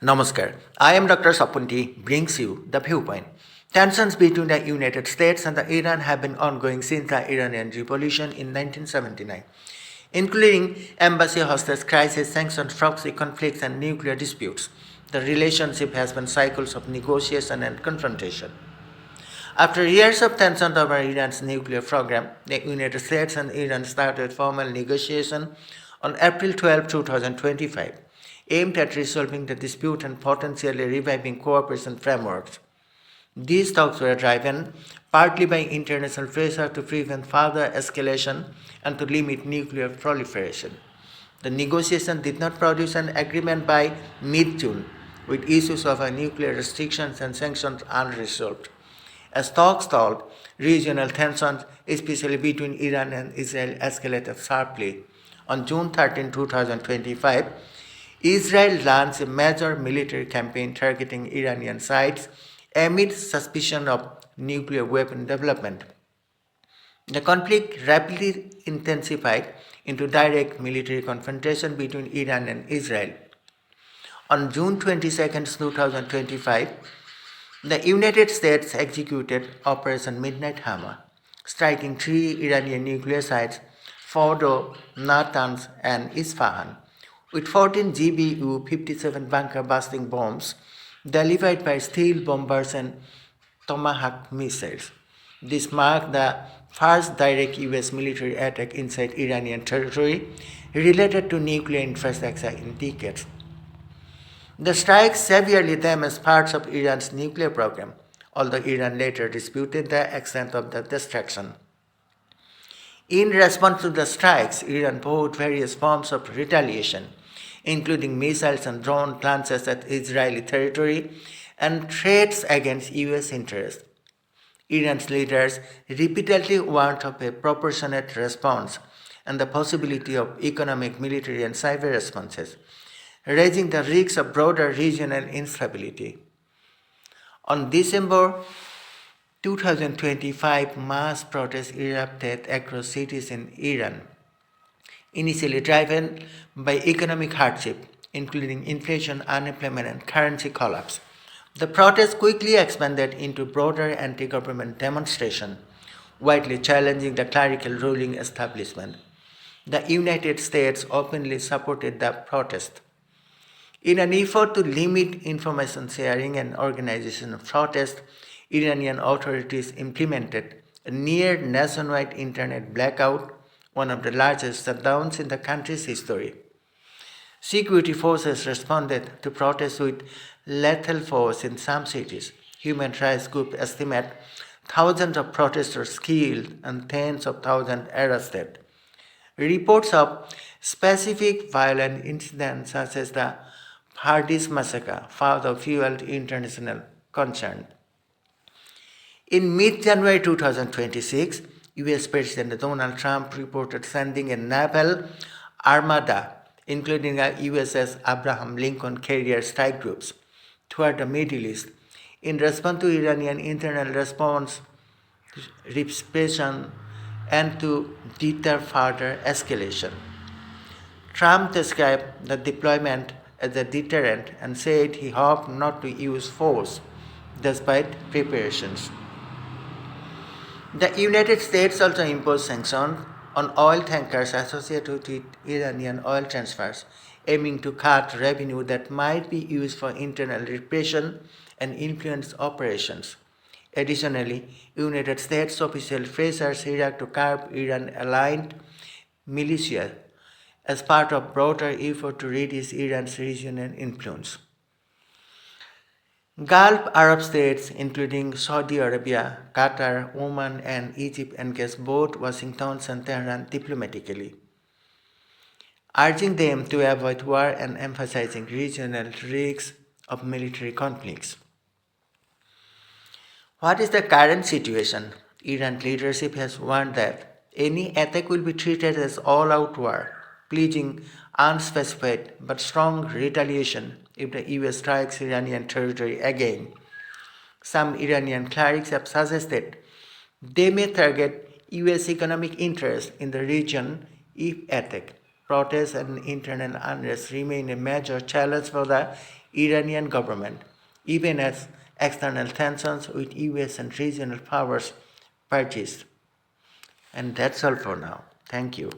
Namaskar. I am Dr. Sapunti brings you the viewpoint. Tensions between the United States and the Iran have been ongoing since the Iranian Revolution in 1979, including embassy hostage crisis, sanctions, proxy conflicts, and nuclear disputes. The relationship has been cycles of negotiation and confrontation. After years of tension over Iran's nuclear program, the United States and Iran started formal negotiations on April 12, 2025, aimed at resolving the dispute and potentially reviving cooperation frameworks. These talks were driven partly by international pressure to prevent further escalation and to limit nuclear proliferation. The negotiation did not produce an agreement by mid-June, with issues of nuclear restrictions and sanctions unresolved. As talks stalled, regional tensions, especially between Iran and Israel, escalated sharply. On June 13, 2025, Israel launched a major military campaign targeting Iranian sites amid suspicion of nuclear weapon development. The conflict rapidly intensified into direct military confrontation between Iran and Israel. On June 22, 2025, the United States executed Operation Midnight Hammer, striking three Iranian nuclear sites, Fordo, Natanz, and Isfahan, with 14 GBU 57 bunker busting bombs delivered by steel bombers and Tomahawk missiles. This marked the first direct US military attack inside Iranian territory related to nuclear infrastructure in decades. The strikes severely damaged parts of Iran's nuclear program, although Iran later disputed the extent of the destruction. In response to the strikes, Iran vowed various forms of retaliation, including missiles and drone launches at Israeli territory and threats against US interests. Iran's leaders repeatedly warned of a proportionate response and the possibility of economic, military, and cyber responses, raising the risks of broader regional instability. On December 2025, mass protests erupted across cities in Iran, initially driven by economic hardship, including inflation, unemployment, and currency collapse. The protests quickly expanded into broader anti-government demonstration, widely challenging the clerical ruling establishment. The United States openly supported the protest. In an effort to limit information sharing and organization of protests, Iranian authorities implemented a near nationwide internet blackout, one of the largest shutdowns in the country's history. Security forces responded to protests with lethal force in some cities. Human rights groups estimate thousands of protesters killed and tens of thousands arrested. Reports of specific violent incidents such as the Hardis massacre further fueled international concern. In mid-January 2026, US President Donald Trump reported sending a naval armada, including a USS Abraham Lincoln carrier strike groups, toward the Middle East in response to Iranian internal response, repression, and to deter further escalation. Trump described the deployment as a deterrent and said he hoped not to use force despite preparations. The United States also imposed sanctions on oil tankers associated with Iranian oil transfers, aiming to cut revenue that might be used for internal repression and influence operations. Additionally, United States officials pressured Iraq to curb Iran-aligned militia as part of broader effort to reduce Iran's regional influence. Gulf Arab states, including Saudi Arabia, Qatar, Oman, and Egypt, engaged both Washington and Tehran diplomatically, urging them to avoid war and emphasizing regional risks of military conflicts. What is the current situation? Iran leadership has warned that any attack will be treated as all-out war, pledging unspecified but strong retaliation if the US strikes Iranian territory again. Some Iranian clerics have suggested they may target US economic interests in the region if attacked. Protests and internal unrest remain a major challenge for the Iranian government, even as external tensions with US and regional powers persist. And that's all for now. Thank you.